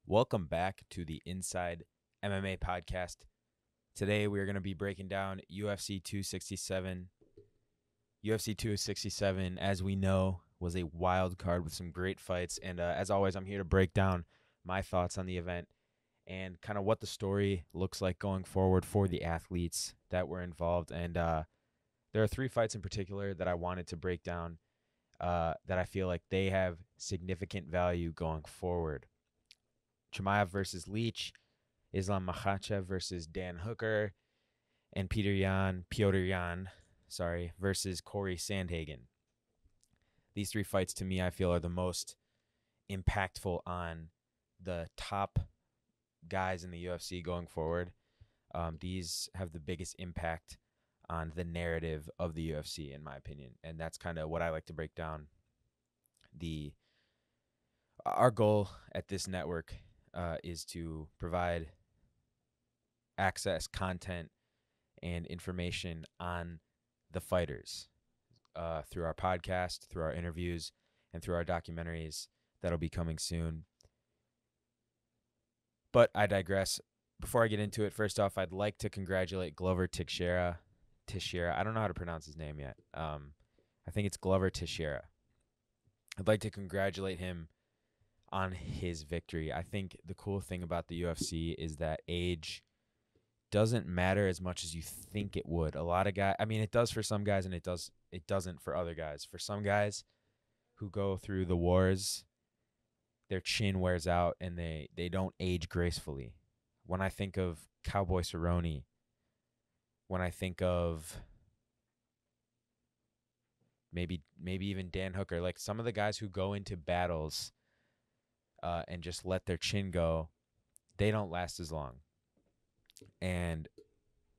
Welcome back to the Inside MMA podcast. Today we are going to be breaking down UFC 267. UFC 267, as we know, was a wild card with some great fights. And as always, I'm here to break down my thoughts on the event and kind of what the story looks like going forward for the athletes that were involved. And there are three fights in particular that I wanted to break down that I feel like they have significant value going forward. Chimaev versus Leach, Islam Makhachev versus Dan Hooker, and Piotr Jan, versus Corey Sandhagen. These three fights, to me, I feel are the most impactful on the top guys in the UFC going forward. These have the biggest impact on the narrative of the UFC, in my opinion, and that's kind of what I like to break down. Our goal at this network is to provide access, content, and information on the fighters through our podcast, through our interviews, and through our documentaries that'll be coming soon. But I digress. Before I get into it, first off, I'd like to congratulate Glover Teixeira. I don't know how to pronounce his name yet. I think it's Glover Teixeira. I'd like to congratulate him on his victory. I think the cool thing about the UFC is that age doesn't matter as much as you think it would. A lot of guys, I mean, it does for some guys, and it doesn't for other guys. For some guys who go through the wars, their chin wears out and they don't age gracefully. When I think of Cowboy Cerrone, when I think of maybe even Dan Hooker, like some of the guys who go into battles and just let their chin go, they don't last as long. And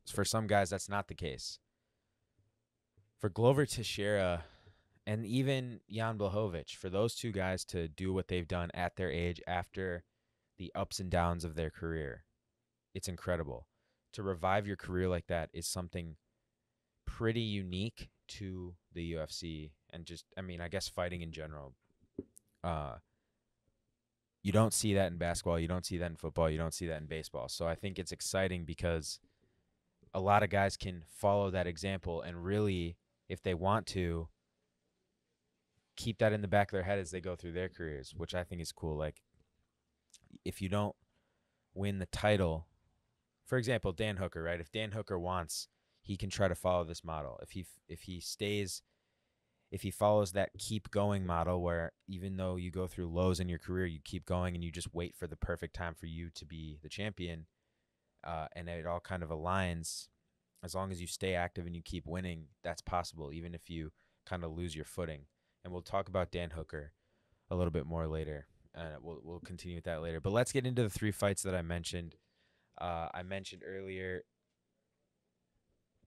for some guys, that's not the case. For Glover Teixeira and even Jan Blachowicz, for those two guys to do what they've done at their age after the ups and downs of their career, it's incredible. To revive your career like that is something pretty unique to the UFC and just, I guess fighting in general. You don't see that in basketball. You don't see that in football. You don't see that in baseball. So I think it's exciting because a lot of guys can follow that example and really, if they want to, keep that in the back of their head as they go through their careers, which I think is cool. Like, if you don't win the title, for example, Dan Hooker, right? If Dan Hooker wants, he can try to follow this model. If he follows that keep going model where even though you go through lows in your career, you keep going and you just wait for the perfect time for you to be the champion, and it all kind of aligns, as long as you stay active and you keep winning, that's possible, even if you kind of lose your footing. And we'll talk about Dan Hooker a little bit more later. We'll continue with that later. But let's get into the three fights that I mentioned. I mentioned earlier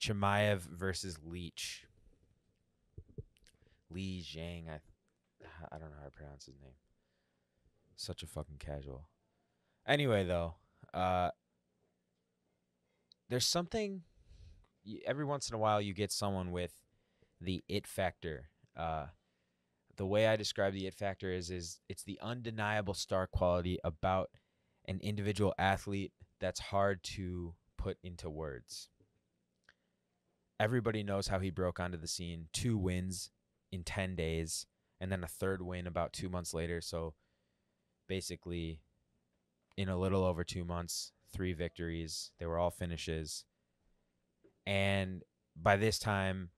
Chimaev versus Leach. Li Zhang, I don't know how to pronounce his name. Such a fucking casual. Anyway, though, there's something, every once in a while you get someone with the it factor. The way I describe the it factor is it's the undeniable star quality about an individual athlete that's hard to put into words. Everybody knows how he broke onto the scene. 2 wins in 10 days, and then a third win about 2 months later. So basically, in a little over 2 months, 3 victories. They were all finishes. And by this time,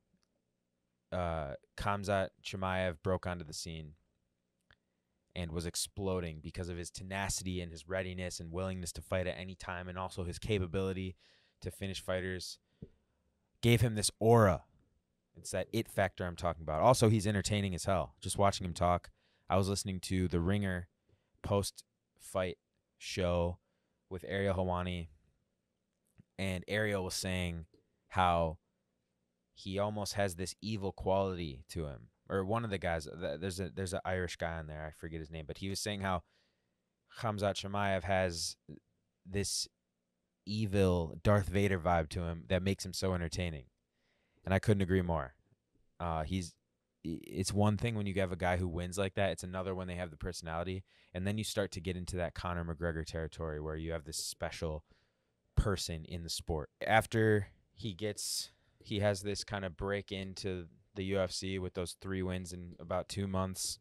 Khamzat Chimaev broke onto the scene and was exploding because of his tenacity and his readiness and willingness to fight at any time, and also his capability to finish fighters. Gave him this aura. It's that it factor I'm talking about. Also, he's entertaining as hell. Just watching him talk. I was listening to the Ringer post-fight show with Ariel Helwani, and Ariel was saying how he almost has this evil quality to him. Or one of the guys, there's an Irish guy on there, I forget his name, but he was saying how Khamzat Chimaev has this evil Darth Vader vibe to him that makes him so entertaining. And I couldn't agree more. He's it's one thing when you have a guy who wins like that. It's another when they have the personality. And then you start to get into that Conor McGregor territory where you have this special person in the sport. After he has this kind of break into the UFC with those 3 wins in about 2 months,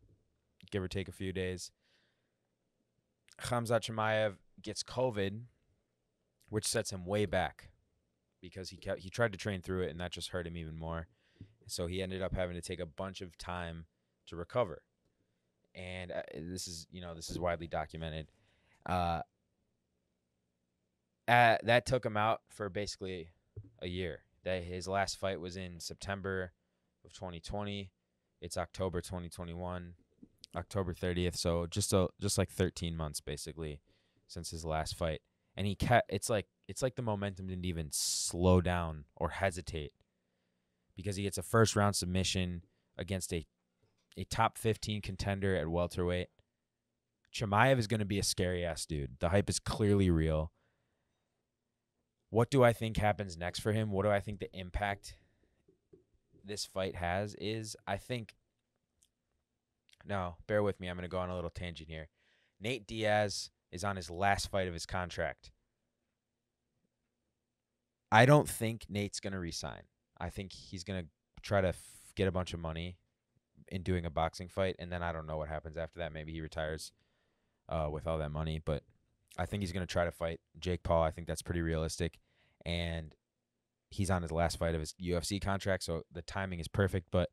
give or take a few days. Khamzat Chimaev gets COVID, which sets him way back because he tried to train through it, and that just hurt him even more. So he ended up having to take a bunch of time to recover. And this is widely documented. That took him out for basically a year. That his last fight was in September of 2020. It's October 2021, October 30th. So just like 13 months basically since his last fight. And it's like the momentum didn't even slow down or hesitate because he gets a first round submission against a top 15 contender at welterweight. Chimaev is going to be a scary ass dude. The hype is clearly real. What do I think happens next for him? What do I think the impact this fight has is? No, bear with me. I'm going to go on a little tangent here. Nate Diaz is on his last fight of his contract. I don't think Nate's going to resign. I think he's going to try to get a bunch of money in doing a boxing fight, and then I don't know what happens after that. Maybe he retires with all that money, but I think he's going to try to fight Jake Paul. I think that's pretty realistic, and he's on his last fight of his UFC contract, so the timing is perfect, but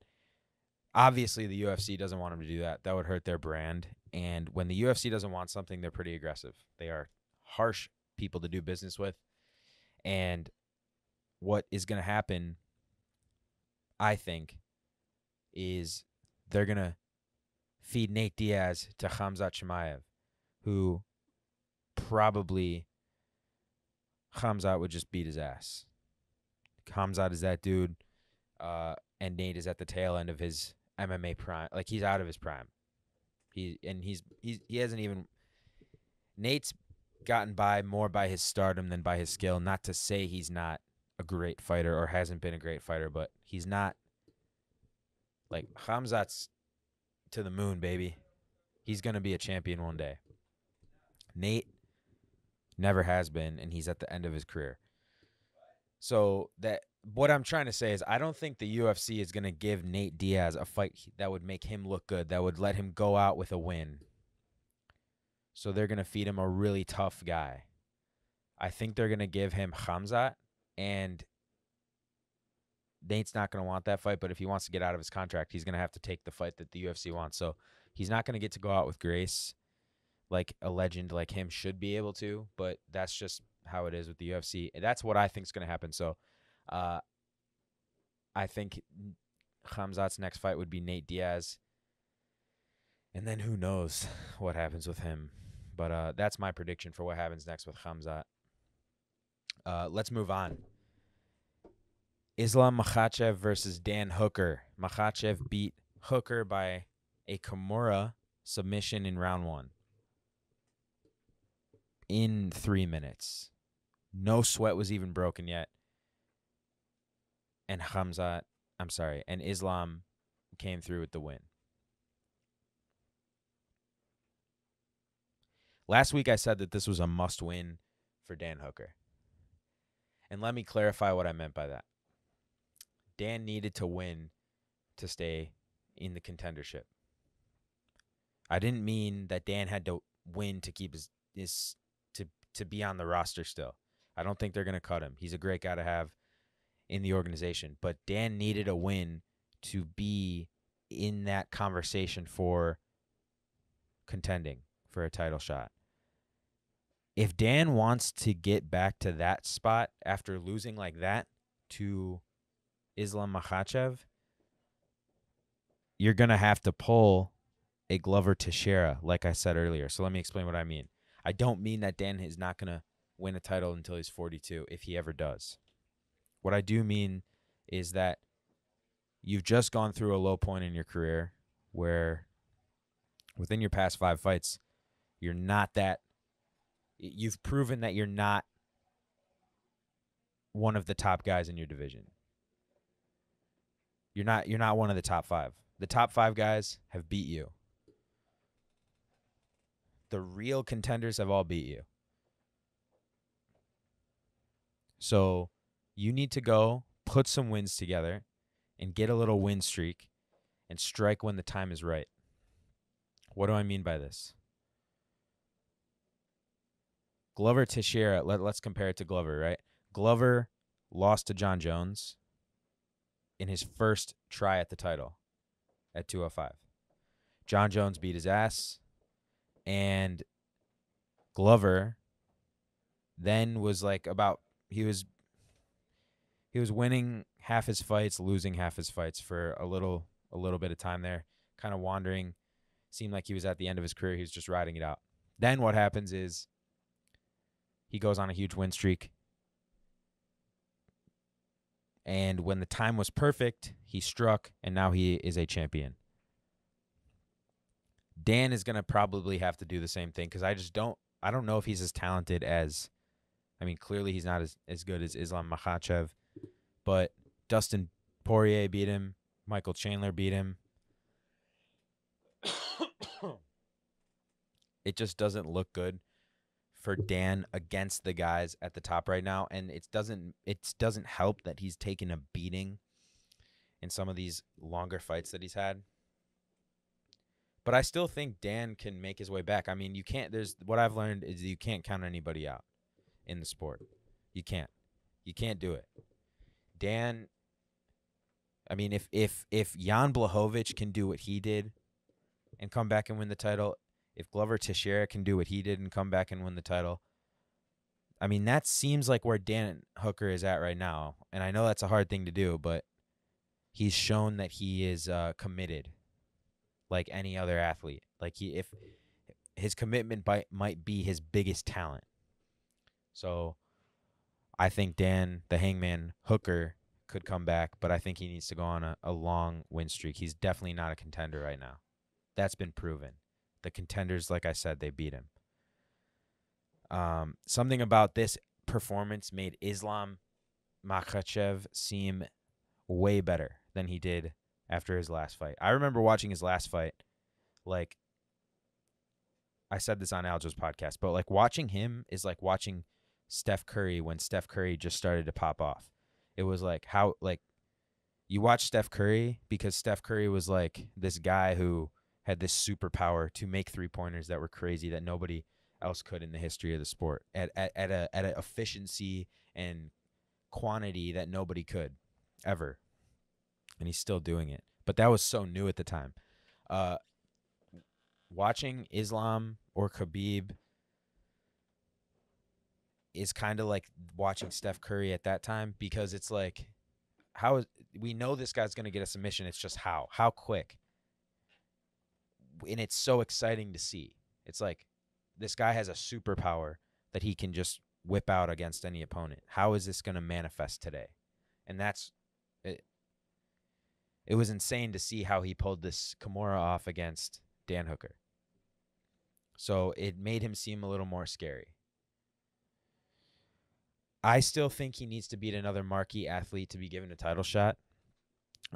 obviously the UFC doesn't want him to do that. That would hurt their brand, and when the UFC doesn't want something, they're pretty aggressive. They are harsh people to do business with, and what is going to happen, I think, is they're going to feed Nate Diaz to Khamzat Chimaev, who probably Khamzat would just beat his ass. Khamzat is that dude, and Nate is at the tail end of his MMA prime. Like, he's out of his prime. He hasn't even. Nate's gotten by more by his stardom than by his skill. Not to say he's not a great fighter or hasn't been a great fighter, but he's not. Like, Khamzat's to the moon, baby. He's going to be a champion one day. Nate never has been, and he's at the end of his career. So what I'm trying to say is I don't think the UFC is going to give Nate Diaz a fight that would make him look good, that would let him go out with a win. So they're going to feed him a really tough guy. I think they're going to give him Khamzat, and Nate's not going to want that fight, but if he wants to get out of his contract, he's going to have to take the fight that the UFC wants. So he's not going to get to go out with grace like a legend like him should be able to, but that's just how it is with the UFC. That's what I think is going to happen. So I think Khamzat's next fight would be Nate Diaz, and then who knows what happens with him. But that's my prediction for what happens next with Khamzat. Let's move on. Islam Makhachev versus Dan Hooker. Makhachev beat Hooker by a Kimura submission in round 1 in 3 minutes. No sweat was even broken yet. And Islam came through with the win. Last week I said that this was a must-win for Dan Hooker. And let me clarify what I meant by that. Dan needed to win to stay in the contendership. I didn't mean that Dan had to win to keep to be on the roster still. I don't think they're going to cut him. He's a great guy to have in the organization. But Dan needed a win to be in that conversation for contending for a title shot. If Dan wants to get back to that spot after losing like that to Islam Makhachev, you're going to have to pull a Glover Teixeira, like I said earlier. So let me explain what I mean. I don't mean that Dan is not going to win a title until he's 42, if he ever does. What I do mean is that you've just gone through a low point in your career where within your past 5 fights, you've proven that you're not one of the top guys in your division. You're not one of the top 5. The top 5 guys have beat you. The real contenders have all beat you. So you need to go put some wins together and get a little win streak and strike when the time is right. What do I mean by this? Glover Teixeira, let's compare it to Glover, right? Glover lost to John Jones in his first try at the title at 205. John Jones beat his ass, and Glover then was like he was winning half his fights, losing half his fights for a little bit of time there, kind of wandering. Seemed like he was at the end of his career. He was just riding it out. Then what happens is he goes on a huge win streak. And when the time was perfect, he struck, and now he is a champion. Dan is going to probably have to do the same thing because I don't know if he's as talented as, clearly he's not as good as Islam Makhachev, but Dustin Poirier beat him. Michael Chandler beat him. It just doesn't look good for Dan against the guys at the top right now, and it doesn't help that he's taken a beating in some of these longer fights that he's had. But I still think Dan can make his way back. What I've learned is you can't count anybody out in the sport. You can't do it. Dan, if Jan Blachowicz can do what he did and come back and win the title, if Glover Teixeira can do what he did and come back and win the title, that seems like where Dan Hooker is at right now. And I know that's a hard thing to do, but he's shown that he is committed like any other athlete. If his commitment might be his biggest talent. So I think Dan, the Hangman Hooker, could come back, but I think he needs to go on a long win streak. He's definitely not a contender right now. That's been proven. The contenders, like I said, they beat him. Something about this performance made Islam Makhachev seem way better than he did after his last fight. I remember watching his last fight. I said this on Aljo's podcast, but watching him is like watching Steph Curry when Steph Curry just started to pop off. It was you watch Steph Curry because Steph Curry was this guy who had this superpower to make 3-pointers that were crazy that nobody else could in the history of the sport at an efficiency and quantity that nobody could ever. And he's still doing it. But that was so new at the time. Watching Islam or Khabib is kind of like watching Steph Curry at that time because it's we know this guy's going to get a submission. It's just how quick. And it's so exciting to see. It's this guy has a superpower that he can just whip out against any opponent. How is this going to manifest today? And that's it. It was insane to see how he pulled this Kimura off against Dan Hooker. So it made him seem a little more scary. I still think he needs to beat another marquee athlete to be given a title shot.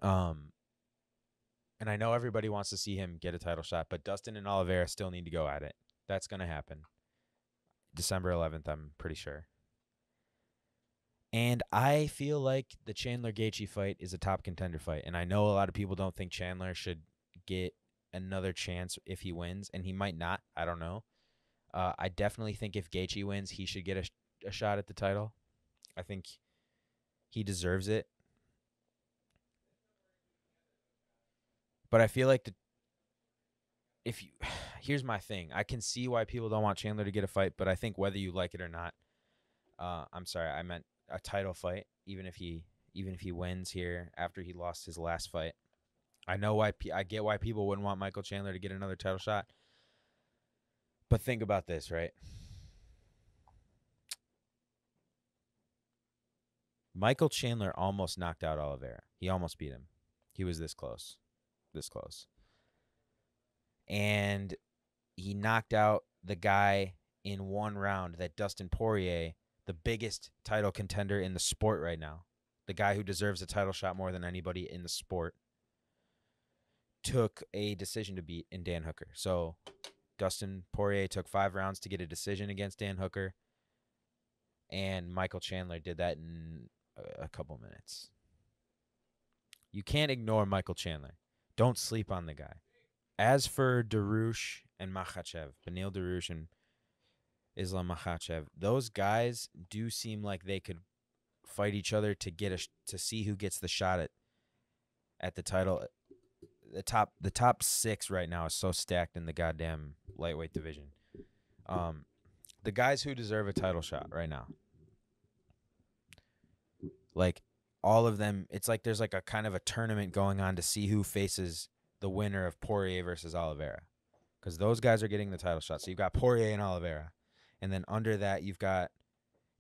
And I know everybody wants to see him get a title shot, but Dustin and Oliveira still need to go at it. That's going to happen. December 11th, I'm pretty sure. And I feel like the Chandler-Gaethje fight is a top contender fight. And I know a lot of people don't think Chandler should get another chance if he wins, and he might not. I don't know. I definitely think if Gaethje wins, he should get a shot at the title. I think he deserves it. But I feel like here's my thing. I can see why people don't want Chandler to get a fight, but I think whether you like it or not, I'm sorry, I meant a title fight. Even if he wins here after he lost his last fight, I know why. I get why people wouldn't want Michael Chandler to get another title shot. But think about this, right? Michael Chandler almost knocked out Oliveira. He almost beat him. He was this close. This close. And he knocked out the guy in one round that Dustin Poirier, the biggest title contender in the sport right now, the guy who deserves a title shot more than anybody in the sport, took a decision to beat in Dan Hooker. So Dustin Poirier took 5 rounds to get a decision against Dan Hooker, and Michael Chandler did that in a couple minutes. You can't ignore Michael Chandler. Don't sleep on the guy. As for Dariush and Makhachev, Beneil Dariush and Islam Makhachev, those guys do seem like they could fight each other to see who gets the shot at the title. The top 6 right now is so stacked in the goddamn lightweight division. The guys who deserve a title shot right now, like all of them, it's like there's like a kind of a tournament going on to see who faces the winner of Poirier versus Oliveira, because those guys are getting the title shot. So you've got Poirier and Oliveira, and then under that you've got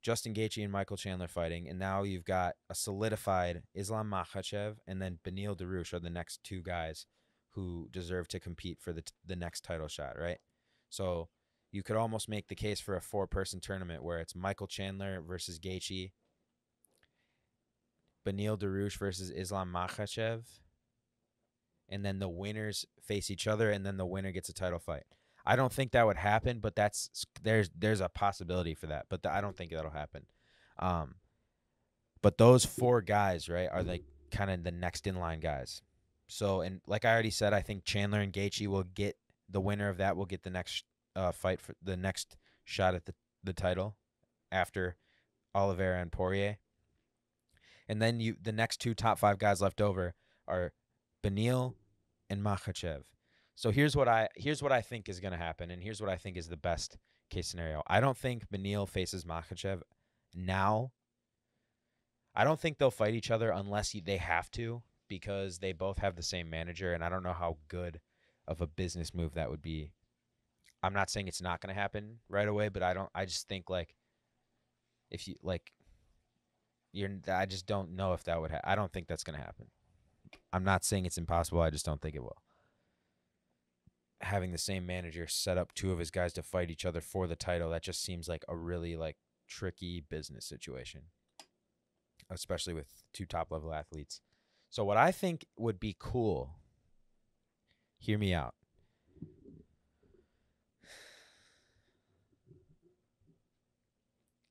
Justin Gaethje and Michael Chandler fighting, and now you've got a solidified Islam Makhachev and then Beneil Dariush are the next 2 guys who deserve to compete for the next title shot, right? So you could almost make the case for a 4-person tournament where it's Michael Chandler versus Gaethje, Beneil Dariush versus Islam Makhachev, and then the winners face each other, and then the winner gets a title fight. I don't think that would happen, but there's a possibility for that. But I don't think that'll happen. But those 4 guys, right, are like kind of the next in line guys. So, and like I already said, I think Chandler and Gaethje will get the winner of that will get the next fight for the next shot at the title after Oliveira and Poirier. And then the next 2 top 5 guys left over are Beneil and Makhachev. So here's what I think is going to happen, and here's what I think is the best case scenario. I don't think Beneil faces Makhachev now. I don't think they'll fight each other unless they have to, because they both have the same manager, and I don't know how good of a business move that would be. I'm not saying it's not going to happen right away, but I just think like if you like I just don't know if that would I don't think that's going to happen. I'm not saying it's impossible. I just don't think it will. Having the same manager set up 2 of his guys to fight each other for the title, that just seems like a really like tricky business situation, especially with 2 top-level athletes. So what I think would be cool, hear me out.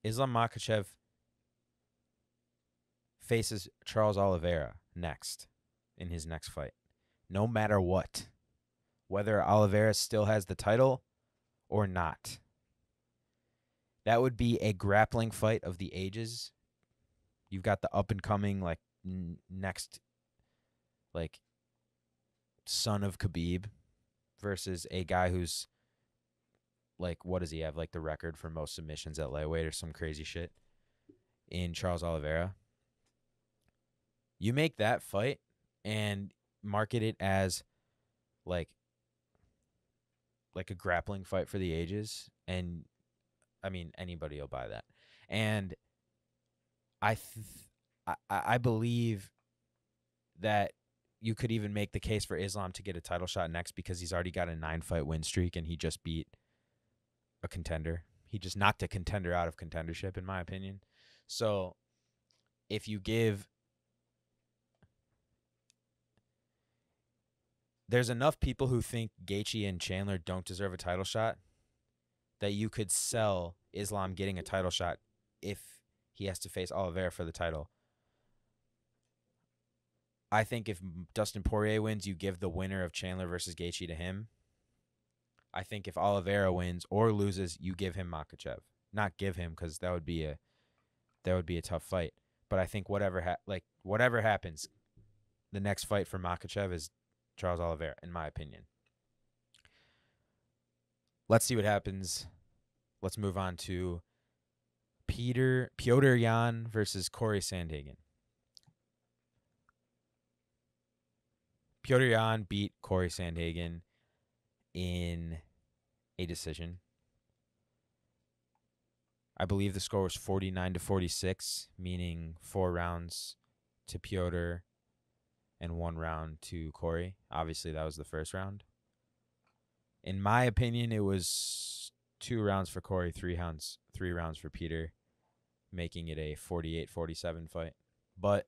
Islam Makhachev faces Charles Oliveira next in his next fight, no matter what. Whether Oliveira still has the title or not. That would be a grappling fight of the ages. You've got the up-and-coming, like, next, like, son of Khabib versus a guy who's, like, what does he have? Like, the record for most submissions at lightweight or some crazy shit in Charles Oliveira. You make that fight and market it as, like a grappling fight for the ages, and I mean anybody will buy that. And I believe that you could even make the case for Islam to get a title shot next, because he's already got a 9-fight win streak and he just beat a contender. He just knocked a contender out of contendership, in my opinion. So if you give, there's enough people who think Gaethje and Chandler don't deserve a title shot that you could sell Islam getting a title shot if he has to face Oliveira for the title. I think if Dustin Poirier wins, you give the winner of Chandler versus Gaethje to him. I think if Oliveira wins or loses, you give him Makhachev. Not give him, because that would be a tough fight. But I think whatever happens, the next fight for Makhachev is Charles Oliveira, in my opinion. Let's see what happens. Let's move on to Petr Yan versus Corey Sandhagen. Petr Yan beat Corey Sandhagen in a decision. I believe the score was 49-46, meaning 4 rounds to Petr and 1 round to Corey. Obviously, that was the first round. In my opinion, it was 2 rounds for Corey, 3 rounds for Petr, making it a 48-47 fight. But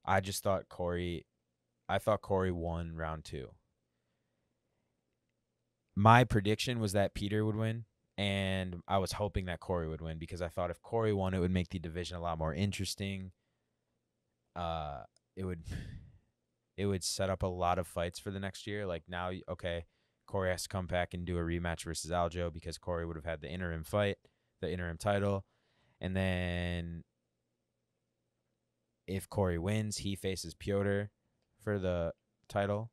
I just thought Corey I thought Corey won round 2. My prediction was that Peter would win, and I was hoping that Corey would win because I thought if Corey won, it would make the division a lot more interesting. It would set up a lot of fights for the next year. Like now, okay, Corey has to come back and do a rematch versus Aljo because Corey would have had the interim fight, the interim title. And then if Corey wins, he faces Piotr for the title.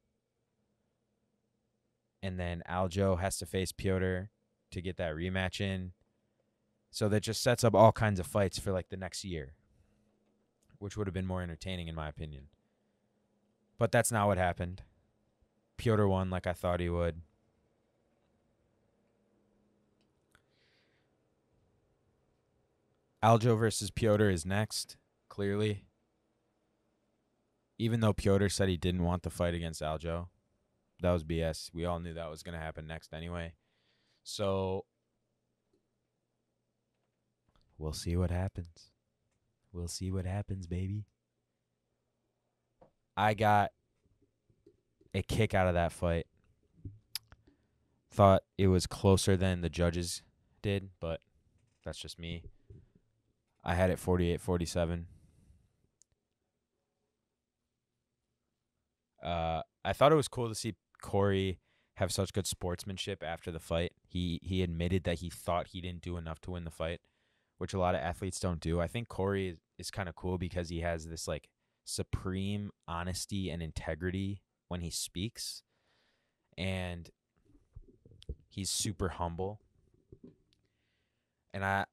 And then Aljo has to face Piotr to get that rematch in. So that just sets up all kinds of fights for like the next year, which would have been more entertaining in my opinion. But that's not what happened. Piotr won like I thought he would. Aljo versus Piotr is next, clearly. Even though Piotr said he didn't want the fight against Aljo. That was BS. We all knew that was going to happen next anyway. So we'll see what happens. We'll see what happens, baby. I got a kick out of that fight. Thought it was closer than the judges did, but that's just me. I had it 48-47. I thought it was cool to see Corey have such good sportsmanship after the fight. He admitted that he thought he didn't do enough to win the fight, which a lot of athletes don't do. I think Corey is kind of cool because he has this like supreme honesty and integrity when he speaks, and he's super humble. And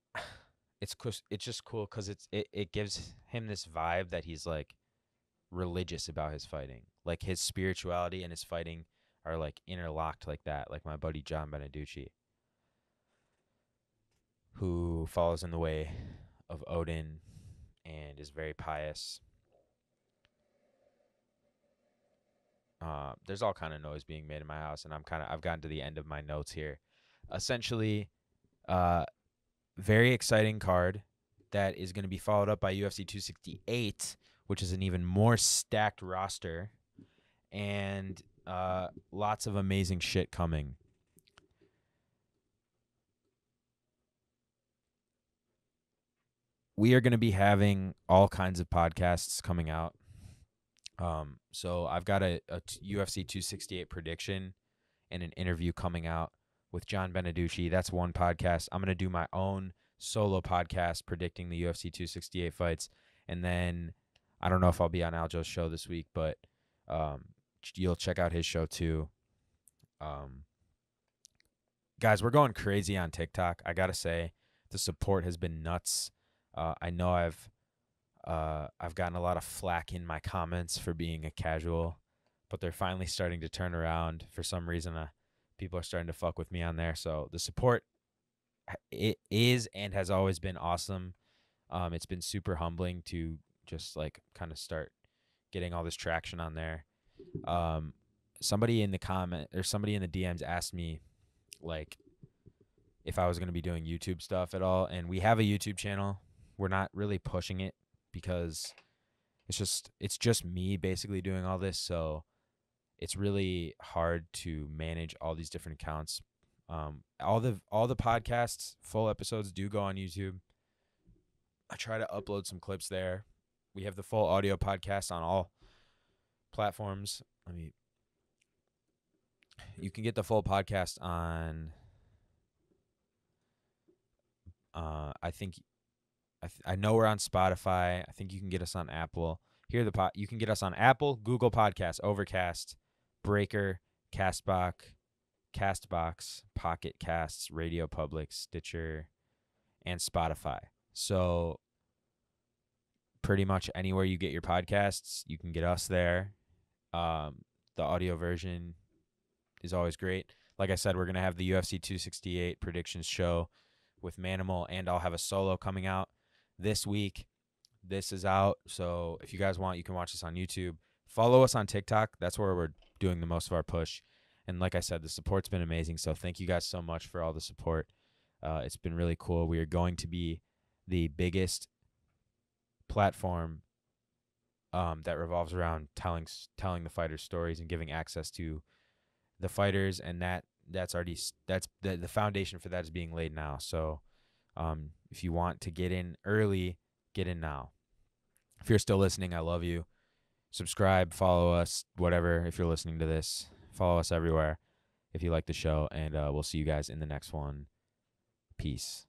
it's just cool because it gives him this vibe that he's like religious about his fighting. Like his spirituality and his fighting are like interlocked like that. Like my buddy John Beneducci, who follows in the way of Odin and is very pious. There's all kind of noise being made in my house, and I've gotten to the end of my notes here. Essentially, very exciting card that is going to be followed up by UFC 268, which is an even more stacked roster, and lots of amazing shit coming. We are going to be having all kinds of podcasts coming out. So I've got a UFC 268 prediction and an interview coming out with John Beneducci. That's one podcast. I'm going to do my own solo podcast predicting the UFC 268 fights. And then I don't know if I'll be on Aljo's show this week, but you'll check out his show too. Guys, we're going crazy on TikTok. I got to say, the support has been nuts. I know I've gotten a lot of flack in my comments for being a casual, but they're finally starting to turn around. For some reason, people are starting to fuck with me on there. So the support, it is and has always been awesome. It's been super humbling to just like kind of start getting all this traction on there. Somebody in the DMs asked me like if I was going to be doing YouTube stuff at all. And we have a YouTube channel. We're not really pushing it because it's just me basically doing all this. So it's really hard to manage all these different accounts. All the podcasts, full episodes do go on YouTube. I try to upload some clips there. We have the full audio podcast on all platforms. You can get the full podcast on, I know we're on Spotify. I think you can get us on Apple. You can get us on Apple, Google Podcasts, Overcast, Breaker, Castbox, Pocket Casts, Radio Public, Stitcher, and Spotify. So pretty much anywhere you get your podcasts, you can get us there. The audio version is always great. Like I said, we're going to have the UFC 268 predictions show with Manimal, and I'll have a solo coming out this week. This is out, so if you guys want, you can watch this on YouTube. Follow us on TikTok. That's where we're doing the most of our push. And like I said, the support's been amazing, so thank you guys so much for all the support. It's been really cool. We are going to be the biggest platform that revolves around telling the fighters stories and giving access to the fighters, and that's already that's the foundation for that is being laid now. So if you want to get in early, get in now. If you're still listening, I love you. Subscribe, follow us, whatever. If you're listening to this, follow us everywhere if you like the show, and we'll see you guys in the next one. Peace.